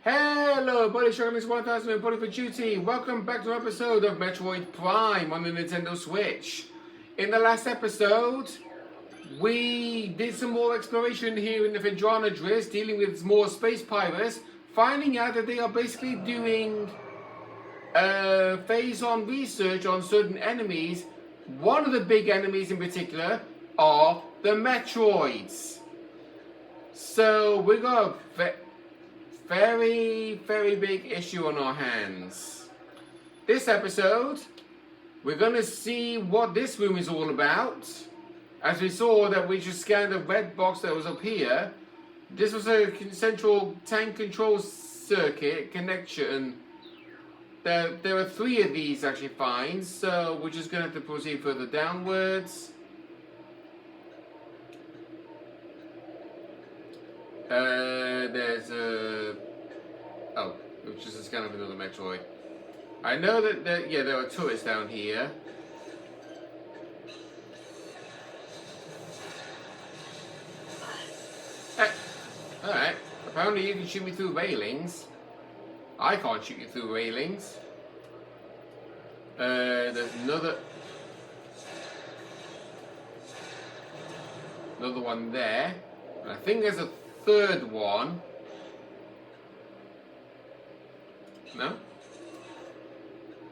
Hello, buddy, Shogun 1000 and Buddy for Duty. Welcome back to an episode of Metroid Prime on the Nintendo Switch. In the last episode, we did some more exploration here in the Vidrana Drift, dealing with more space pirates, finding out that they are basically doing phase-on research on certain enemies. One of the big enemies in particular are the Metroids. So we got a very big issue on our hands. This episode, we're going to see what this room is all about. As we saw that we just scanned the red box that was up here. This was a central tank control circuit connection. There are 3 of these actually finds, so we're just going to have to proceed further downwards. There's a... Oh, which is a scan of another Metroid. I know that there are turrets down here. Alright, apparently you can shoot me through railings. I can't shoot you through railings. There's another one there. And I think there's a third one. No?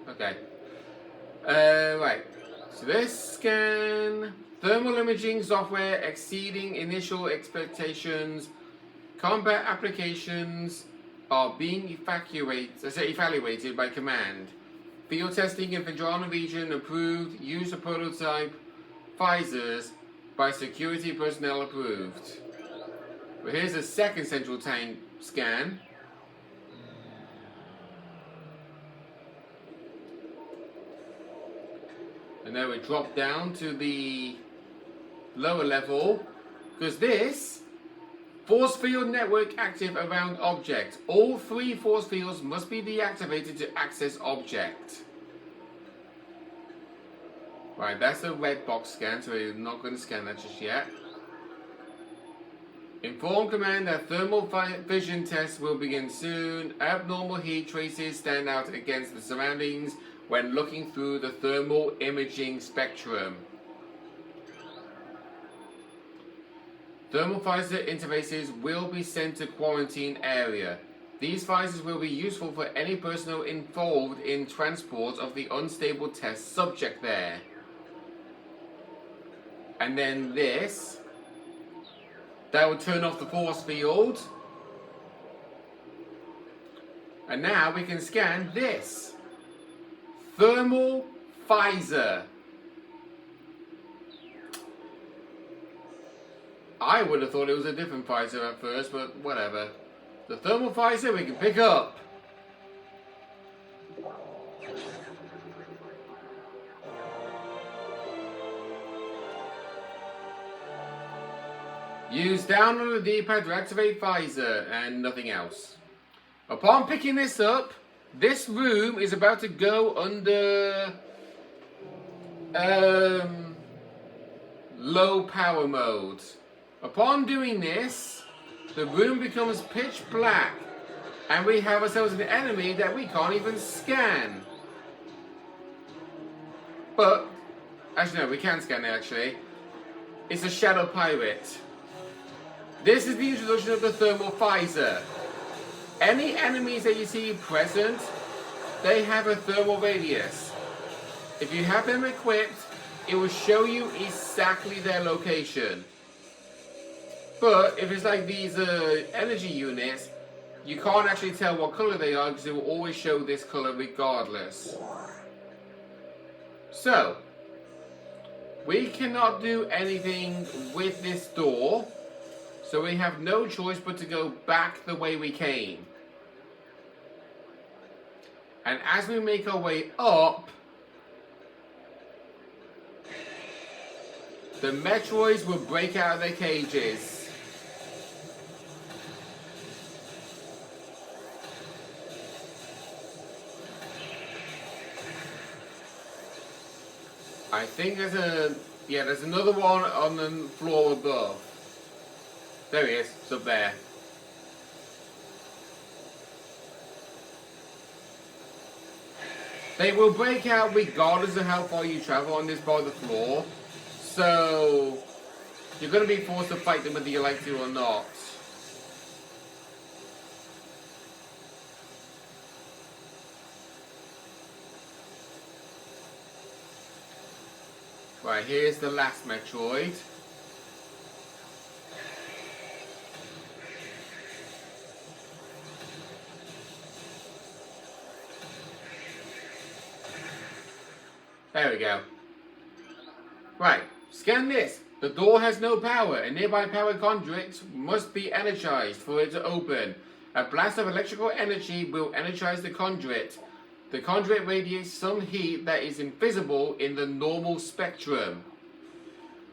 Okay. Right. So this scan. Thermal imaging software exceeding initial expectations. Combat applications are being evaluated by command. Field testing in Vidrana region approved. Use of prototype visors by security personnel approved. Well, here's a second central tank scan. And then we drop down to the lower level, because this force field network active around object. All 3 force fields must be deactivated to access object. Right, that's a red box scan, so we're not going to scan that just yet. Inform command that thermal vision tests will begin soon. Abnormal heat traces stand out against the surroundings when looking through the thermal imaging spectrum. Thermal visor interfaces will be sent to quarantine area. These visors will be useful for any personnel involved in transport of the unstable test subject there. And then this. That will turn off the force field. And now we can scan this. Thermal visor. I would have thought it was a different visor at first, but whatever. The thermal visor we can pick up. Use down on the D-pad to activate visor and nothing else. Upon picking this up, this room is about to go under low power mode. Upon doing this, the room becomes pitch black and we have ourselves an enemy that we can't even scan. But, actually no, we can scan it actually. It's a shadow pirate. This is the introduction of the thermal visor. Any enemies that you see present, they have a thermal radius. If you have them equipped, it will show you exactly their location. But if it's like these energy units, you can't actually tell what color they are because it will always show this color regardless. So, we cannot do anything with this door. So we have no choice but to go back the way we came. And as we make our way up, the Metroids will break out of their cages. I think there's another one on the floor above. There he is, it's up there. They will break out regardless of how far you travel on this part of the floor. So you're going to be forced to fight them whether you like to or not. Right, here's the last Metroid. There we go. Right, scan this. The door has no power. A nearby power conduit must be energized for it to open. A blast of electrical energy will energize the conduit. The conduit radiates some heat that is invisible in the normal spectrum.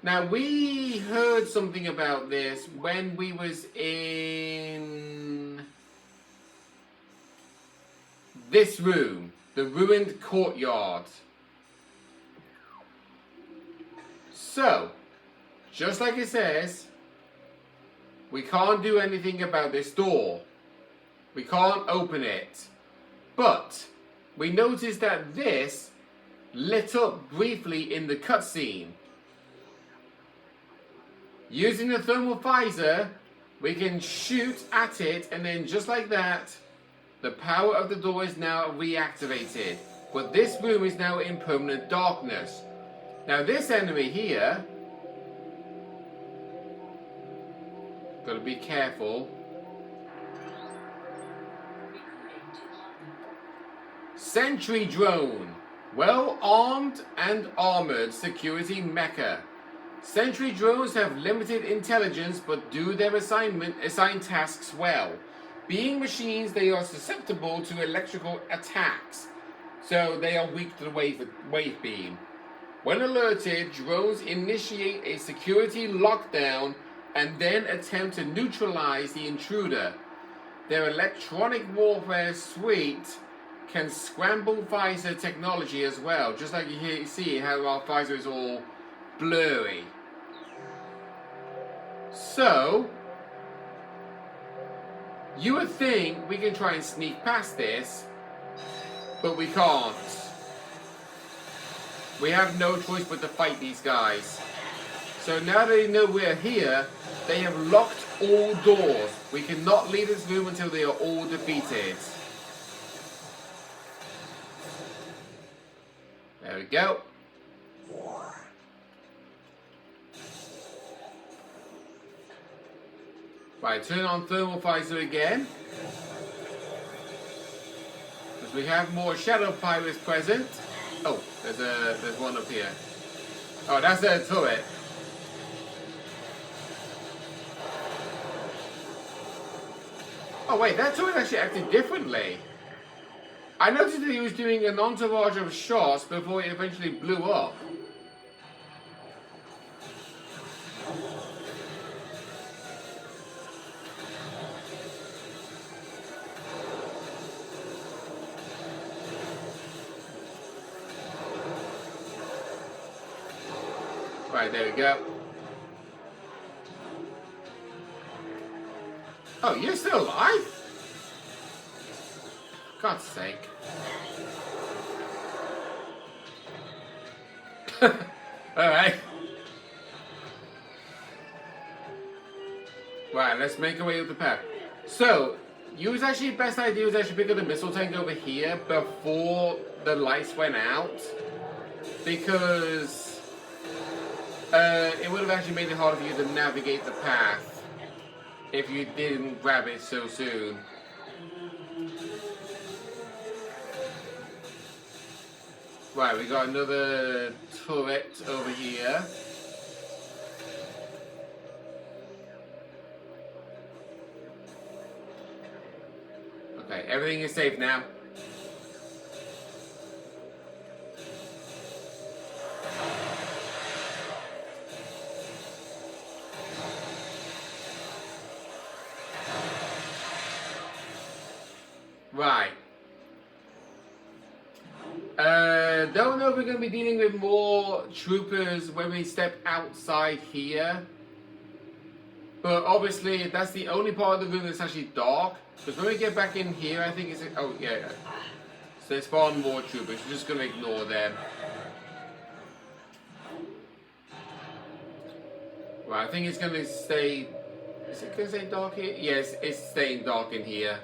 Now, we heard something about this when we was in this room, the ruined courtyard. So, just like it says, we can't do anything about this door. We can't open it. But we noticed that this lit up briefly in the cutscene. Using the thermal visor, we can shoot at it, and then just like that, the power of the door is now reactivated. But this room is now in permanent darkness. Now this enemy here, gotta be careful. Sentry drone, well armed and armored security mecha. Sentry drones have limited intelligence but do their assigned tasks well. Being machines, they are susceptible to electrical attacks, so they are weak to the wave beam. When alerted, drones initiate a security lockdown and then attempt to neutralize the intruder. Their electronic warfare suite can scramble visor technology as well, just like you see how our visor is all blurry. So, you would think we can try and sneak past this, but we can't. We have no choice but to fight these guys. So now they know we're here, they have locked all doors. We cannot leave this room until they are all defeated. There we go. Right, turn on thermal visor again. Because we have more shadow pirates present. Oh, there's one up here. Oh, that's a turret. Oh wait, that turret actually acted differently. I noticed that he was doing an entourage of shots before it eventually blew up. Right, there we go. Oh, you're still alive? God's sake. Alright. Right, let's make our way up the path. So, best idea was actually pick up the missile tank over here before the lights went out. Because it would have actually made it harder for you to navigate the path if you didn't grab it so soon. Right, we got another turret over here. Okay, everything is safe now. Right. Don't know if we're going to be dealing with more troopers when we step outside here. But obviously, that's the only part of the room that's actually dark. Because when we get back in here, I think it's... Oh, yeah. So they spawn more troopers. We're just going to ignore them. Right, I think it's going to stay... Is it going to stay dark here? Yes, it's staying dark in here.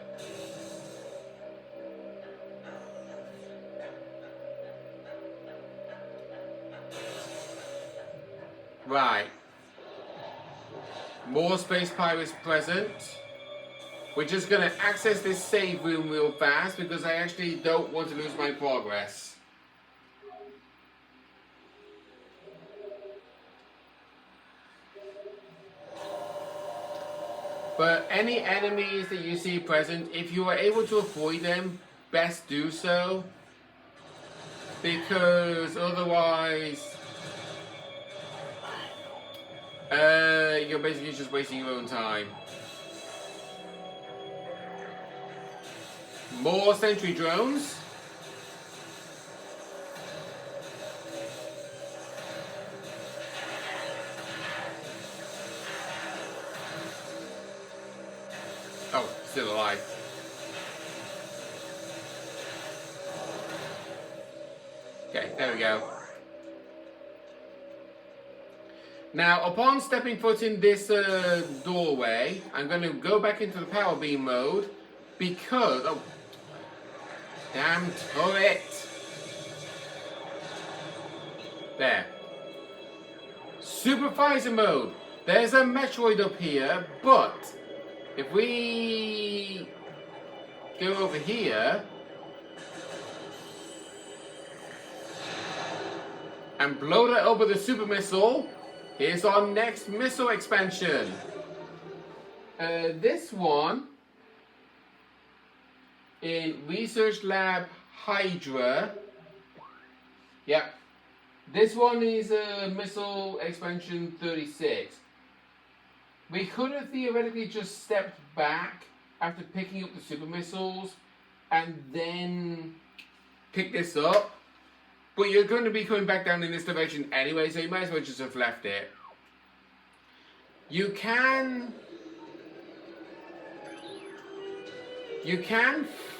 Right. More space pirates present. We're just going to access this save room real fast because I actually don't want to lose my progress. But any enemies that you see present, if you are able to avoid them, best do so. Because otherwise, you're basically just wasting your own time. More sentry drones. Oh, still alive. Okay, there we go. Now, upon stepping foot in this doorway, I'm going to go back into the power beam mode because... Oh, damn turret! There. Supervisor mode. There's a Metroid up here, but if we go over here and blow that up with a super missile, here's our next missile expansion. This one in Research Lab Hydra. Yep. This one is missile expansion 36. We could have theoretically just stepped back after picking up the super missiles and then pick this up. But you're going to be coming back down in this direction anyway, so you might as well just have left it. You can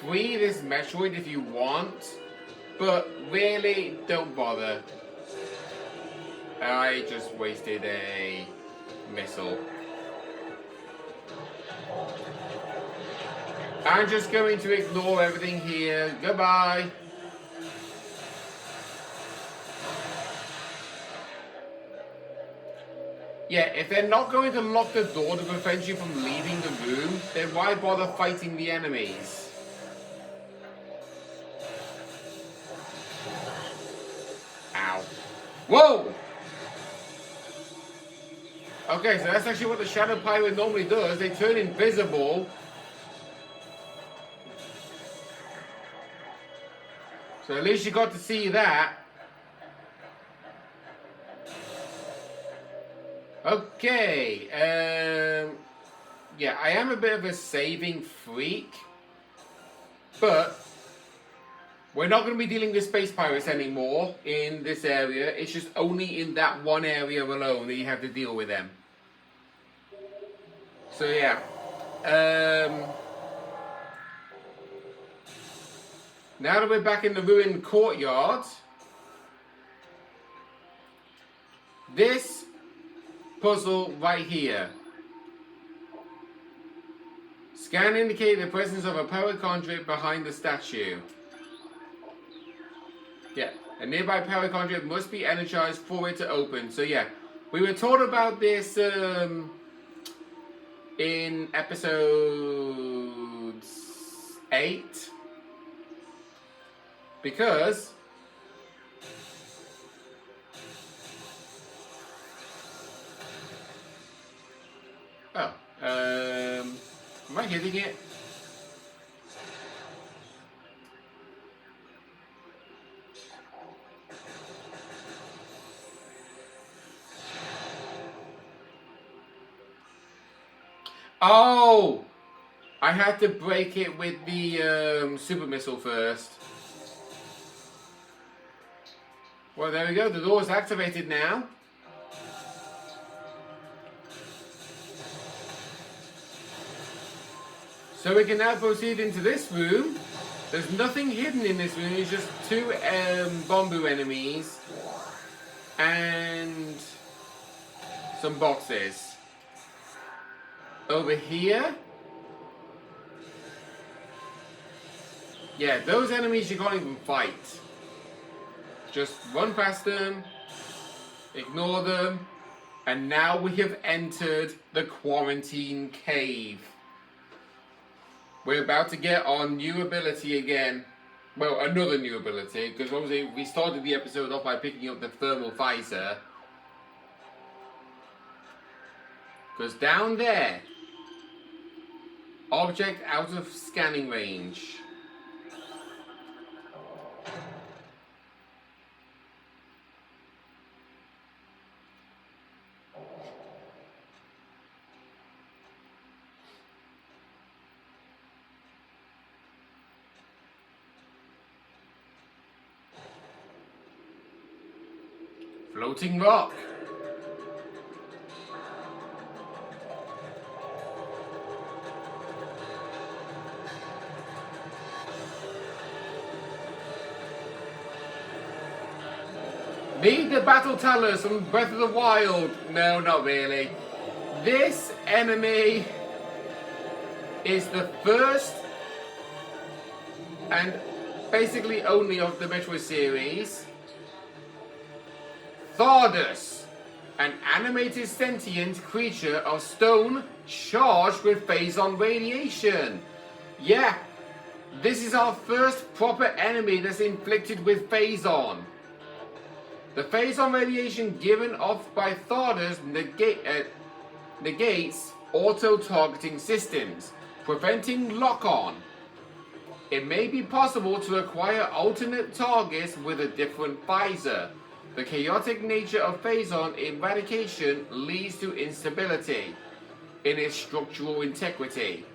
free this Metroid if you want, but really, don't bother. I just wasted a missile. I'm just going to ignore everything here. Goodbye. Yeah, if they're not going to lock the door to prevent you from leaving the room, then why bother fighting the enemies? Ow. Whoa! Okay, so that's actually what the Shadow Pirate normally does. They turn invisible. So at least you got to see that. Okay, yeah, I am a bit of a saving freak, but we're not going to be dealing with space pirates anymore in this area. It's just only in that one area alone that you have to deal with them. So yeah, now that we're back in the ruined courtyard, this puzzle right here. Scan indicate the presence of a power conduit behind the statue. Yeah, a nearby power conduit must be energized for it to open. So yeah, we were told about this in episode 8 because am I hitting it? Oh! I had to break it with the super missile first. Well, there we go. The door is activated now. So we can now proceed into this room There's nothing hidden in this room. It's just two bamboo enemies and some boxes. Over here, yeah, those enemies you can't even fight. Just run past them, ignore them, and now we have entered the quarantine cave. We're about to get our new ability again. Well, another new ability, because obviously we started the episode off by picking up the thermal visor. Because down there, object out of scanning range. Floating rock. Need the battle talus from Breath of the Wild. No, not really. This enemy is the first and basically only of the Metroid series. Thardus, an animated sentient creature of stone charged with phazon radiation. Yeah, this is our first proper enemy that's inflicted with phazon. The phazon radiation given off by Thardus negates auto-targeting systems, preventing lock-on. It may be possible to acquire alternate targets with a different visor. The chaotic nature of phazon eradication leads to instability in its structural integrity.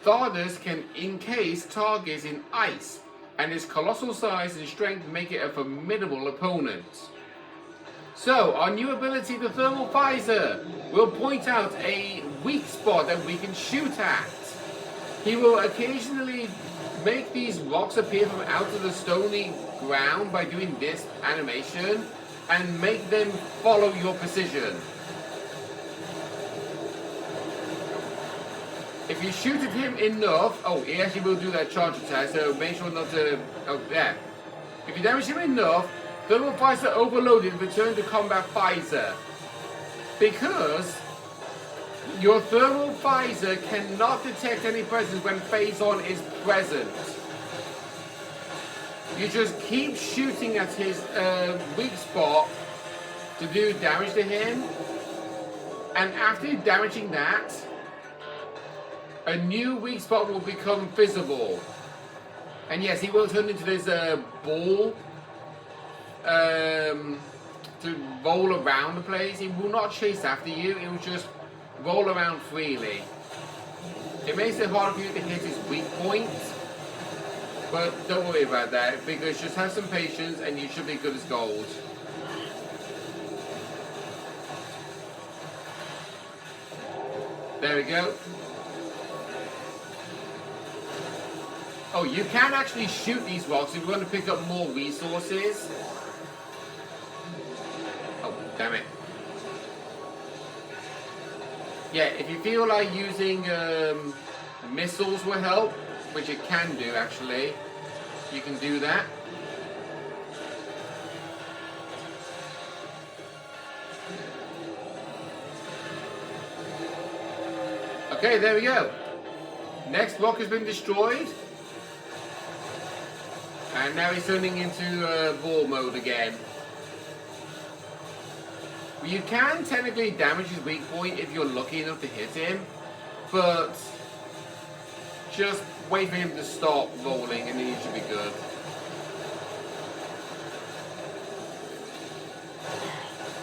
Thardus can encase targets in ice, and its colossal size and strength make it a formidable opponent. So, our new ability, the thermal visor, will point out a weak spot that we can shoot at. He will occasionally make these rocks appear from out of the stony ground by doing this animation and make them follow your precision. If you shoot at him enough, oh, he actually will do that charge attack, so make sure not to, oh, yeah. If you damage him enough, thermal visor overloaded, return to combat visor. Because your thermal visor cannot detect any presence when phazon is present. You just keep shooting at his weak spot to do damage to him, and after damaging that, a new weak spot will become visible. And yes, he will turn into this ball to roll around the place. He will not chase after you, he will just roll around freely. It makes it hard for you to hit his weak point, but don't worry about that, because just have some patience and you should be good as gold. There we go. Oh, you can actually shoot these rocks if you want to pick up more resources. Oh, damn it. Yeah, if you feel like using missiles will help, which it can do actually, you can do that. Okay, there we go. Next rock has been destroyed. And now he's turning into ball mode again. You can technically damage his weak point if you're lucky enough to hit him, but just wait for him to stop rolling and then he should be good.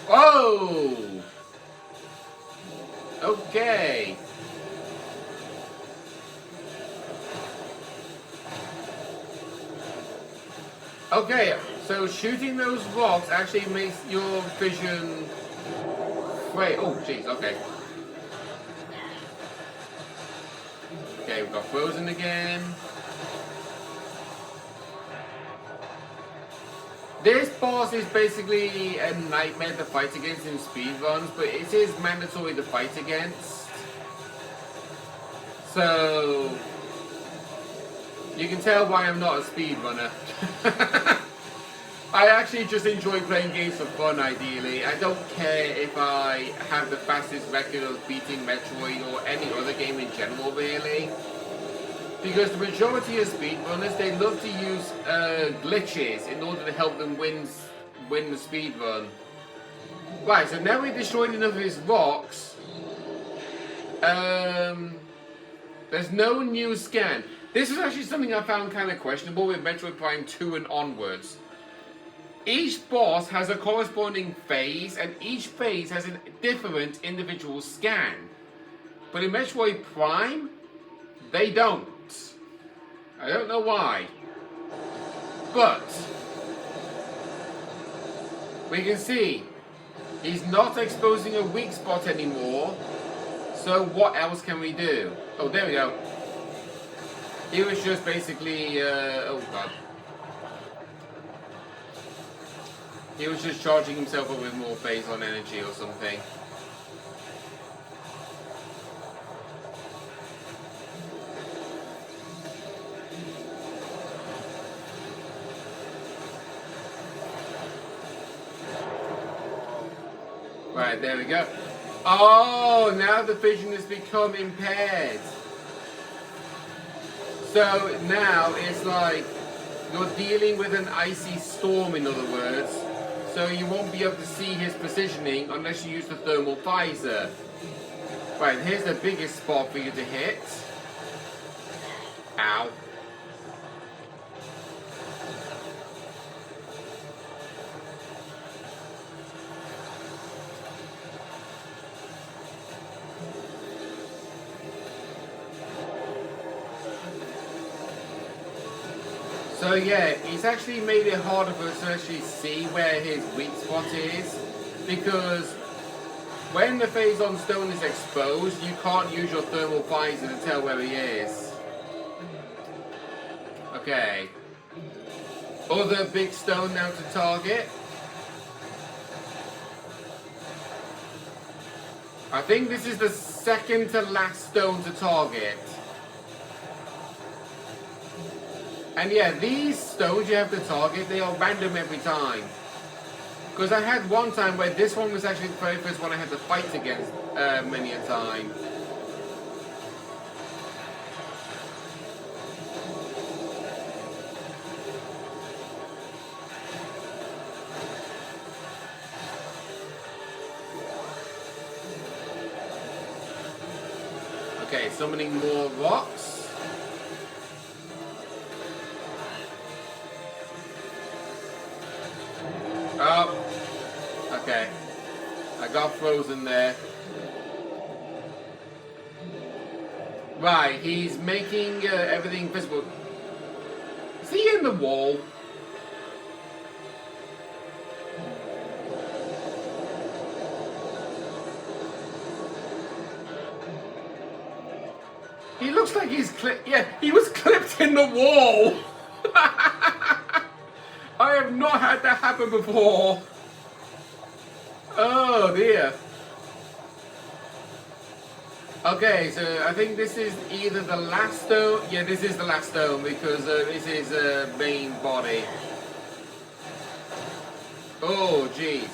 Oh! Okay. Okay, so shooting those rocks actually makes your vision... Wait, oh jeez, okay. Okay, we've got frozen again. This boss is basically a nightmare to fight against in speedruns, but it is mandatory to fight against. So you can tell why I'm not a speedrunner. I actually just enjoy playing games for fun, ideally. I don't care if I have the fastest record of beating Metroid or any other game in general, really. Because the majority of speedrunners, they love to use glitches in order to help them win the speedrun. Right, so now we destroyed enough of his rocks. There's no new scan. This is actually something I found kind of questionable with Metroid Prime 2 and onwards. Each boss has a corresponding phase, and each phase has a different individual scan. But in Metroid Prime, they don't. I don't know why. But we can see he's not exposing a weak spot anymore. So what else can we do? Oh, there we go. He was just basically, oh god. He was just charging himself up with more phase on energy or something. Right, there we go. Oh, now the vision has become impaired. So now it's like you're dealing with an icy storm, in other words. So you won't be able to see his positioning unless you use the thermal visor. Right, here's the biggest spot for you to hit. Ow. So yeah, he's actually made it harder for us to actually see where his weak spot is, because when the phase on stone is exposed, you can't use your thermal visor to tell where he is. Okay. Other big stone now to target. I think this is the second to last stone to target. And yeah, these stones you have to target, they are random every time. Because I had one time where this one was actually the very first one I had to fight against many a time. Okay, summoning more rocks. Oh, okay. I got frozen there. Right, he's making everything visible. Is he in the wall? He looks like he's clipped. Yeah, he was clipped in the wall. I have not had that happen before. Oh dear. Okay, so I think this is either the last stone. Yeah, this is the last stone because this is main body. Oh jeez.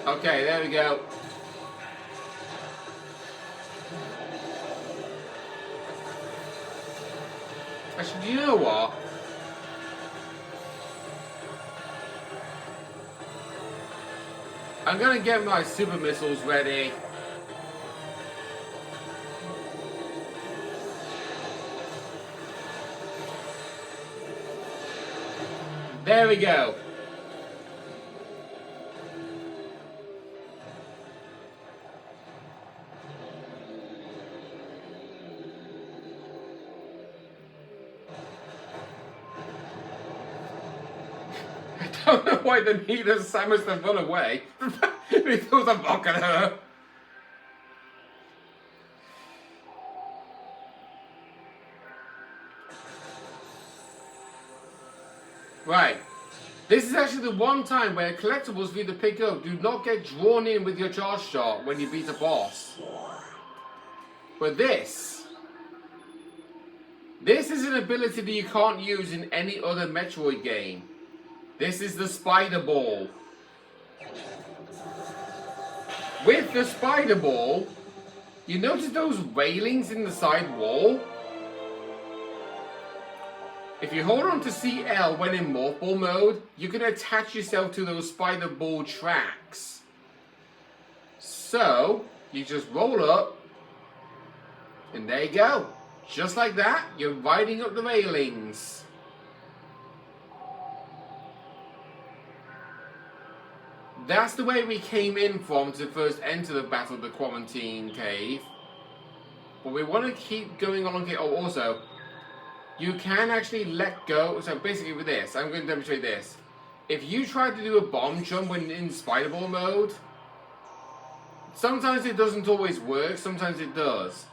Okay, there we go. Actually, do you know what? I'm gonna get my super missiles ready. There we go. point than he does Samus to run away. He throws a rock at her. Right. This is actually the one time where collectibles for you to pick up do not get drawn in with your charge shot when you beat a boss. But this is an ability that you can't use in any other Metroid game. This is the Spider Ball. With the Spider Ball, you notice those railings in the side wall? If you hold on to CL when in Morph Ball mode, you can attach yourself to those Spider Ball tracks. So, you just roll up, and there you go. Just like that, you're riding up the railings. That's the way we came in from to first enter the Battle of the Quarantine Cave. But we want to keep going along here. Oh, also, you can actually let go. So basically with this, I'm going to demonstrate this. If you try to do a bomb jump when in Spider Ball mode, sometimes it doesn't always work, sometimes it does.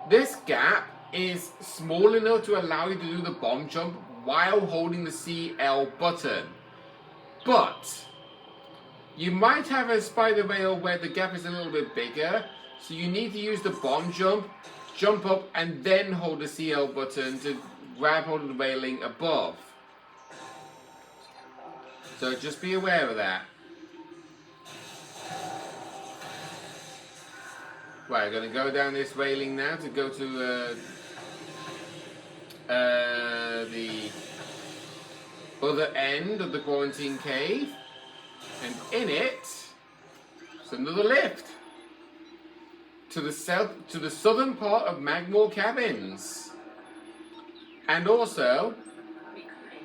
This gap is small enough to allow you to do the bomb jump while holding the CL button. But you might have a spider rail where the gap is a little bit bigger, so you need to use the bomb jump up, and then hold the CL button to grab hold of the railing above. So just be aware of that. Right, I'm going to go down this railing now to go to the other end of the Quarantine Cave. And in it, it's another lift to the southern part of Magmore Cabins. And also,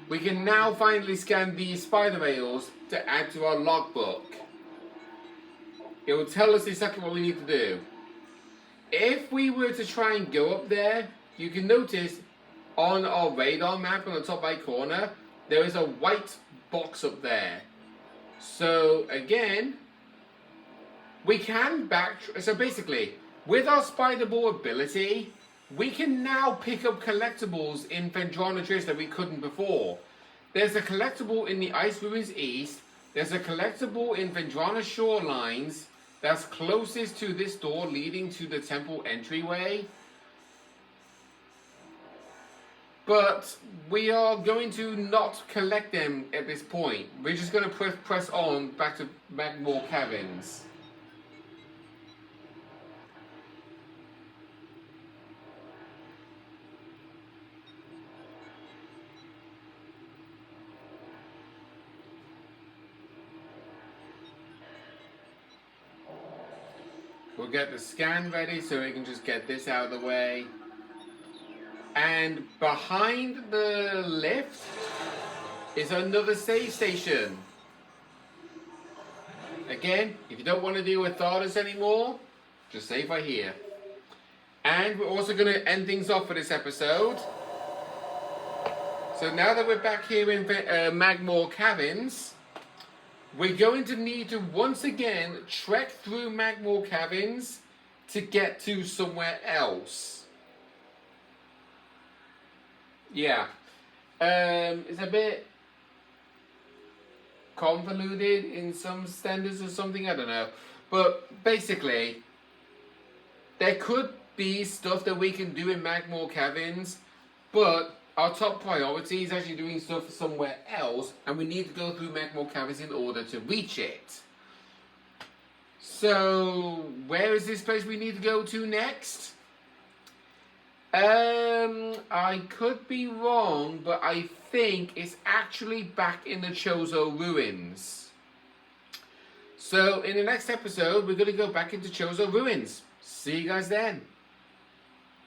we can now finally scan the spider rails to add to our logbook. It will tell us exactly what we need to do. If we were to try and go up there, you can notice on our radar map on the top right corner, there is a white box up there. So again, we can so basically, with our Spider Ball ability, we can now pick up collectibles in Phendrana Trace that we couldn't before. There's a collectible in the Ice Ruins East, there's a collectible in Phendrana Shorelines, that's closest to this door leading to the temple entryway. But we are going to not collect them at this point. We're just going to press on back to Magmore Caverns. We'll get the scan ready so we can just get this out of the way. And behind the lift is another save station. Again, if you don't want to deal with Thardas anymore, just save right here. And we're also going to end things off for this episode. So now that we're back here in Magmore Caverns, we're going to need to once again trek through Magmore Caverns to get to somewhere else. Yeah. It's a bit convoluted in some standards or something, I don't know. But basically, there could be stuff that we can do in Magmore Caverns, but our top priority is actually doing stuff somewhere else, and we need to go through Magmore Caverns in order to reach it. So, where is this place we need to go to next? I could be wrong, but I think it's actually back in the Chozo Ruins. So, in the next episode, we're going to go back into Chozo Ruins. See you guys then.